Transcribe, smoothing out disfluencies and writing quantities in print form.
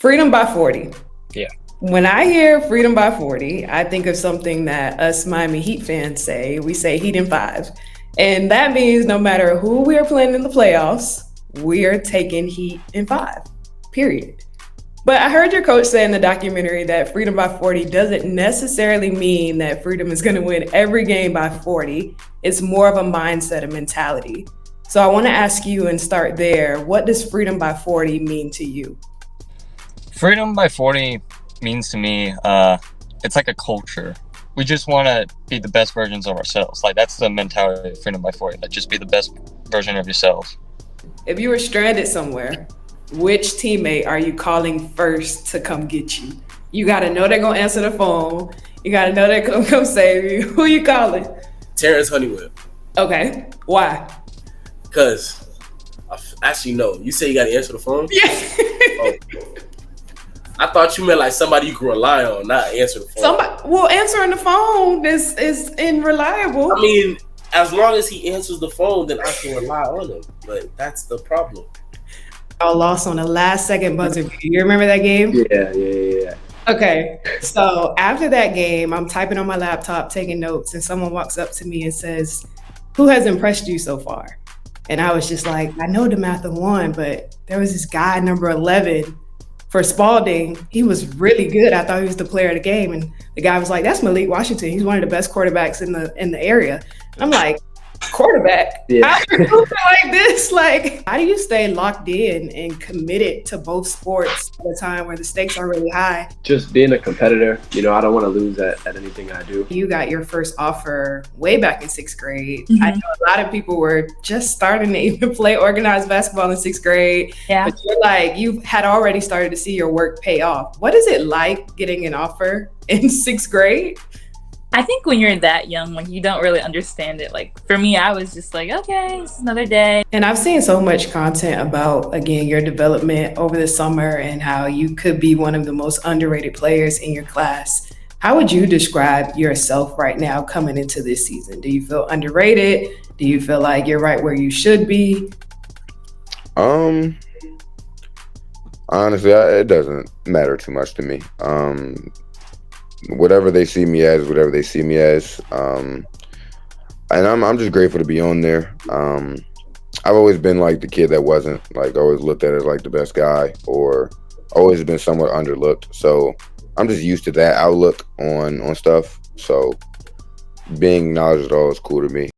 Freedom by 40. Yeah. When I hear freedom by 40, I think of something that us Miami Heat fans say. We say Heat in 5. And that means no matter who we are playing in the playoffs, we are taking Heat in 5, period. But I heard your coach say in the documentary that freedom by 40 doesn't necessarily mean that freedom is going to win every game by 40. It's more of a mindset, a mentality. So I want to ask you and start there. What does freedom by 40 mean to you? Freedom by 40 means to me, it's like a culture. We just want to be the best versions of ourselves. Like, that's the mentality of freedom by 40. Like, just be the best version of yourself. If you were stranded somewhere, which teammate are you calling first to come get you? You got to know they're going to answer the phone. You got to know they're going to come save you. Who you calling? Terrence Honeywell. Okay. Why? Because, actually, no. You say you got to answer the phone? Yeah. Oh. I thought you meant like somebody you can rely on, not answer the phone. Well, answering the phone is unreliable. I mean, as long as he answers the phone, then I can rely on him. But that's the problem. I lost on the last second buzzer beater. You remember that game? Yeah. Okay. So after that game, I'm typing on my laptop, taking notes, and someone walks up to me and says, "Who has impressed you so far?" And I was just like, I know DeMatha won, but there was this guy, number 11, for Spalding. He was really good. I thought he was the player of the game. And the guy was like, "That's Malik Washington. He's one of the best quarterbacks in the area." I'm like, quarterback? Yeah. How do you do like this? Like, how do you stay locked in and committed to both sports at a time where the stakes are really high? Just being a competitor. I don't want to lose at anything I do. You got your first offer way back in 6th grade. Mm-hmm. I know a lot of people were just starting to even play organized basketball in 6th grade. Yeah. But you're like, you had already started to see your work pay off. What is it like getting an offer in 6th grade? I think when you're that young, like, you don't really understand it. Like, for me, I was just like, okay, it's another day. And I've seen so much content about, again, your development over the summer and how you could be one of the most underrated players in your class. How would you describe yourself right now coming into this season? Do you feel underrated? Do you feel like you're right where you should be? Honestly, it doesn't matter too much to me. Whatever they see me as, whatever they see me as. And I'm just grateful to be on there. I've always been like the kid that wasn't, like, always looked at as like the best guy, or always been somewhat underlooked. So I'm just used to that outlook on stuff. So being acknowledged at all is cool to me.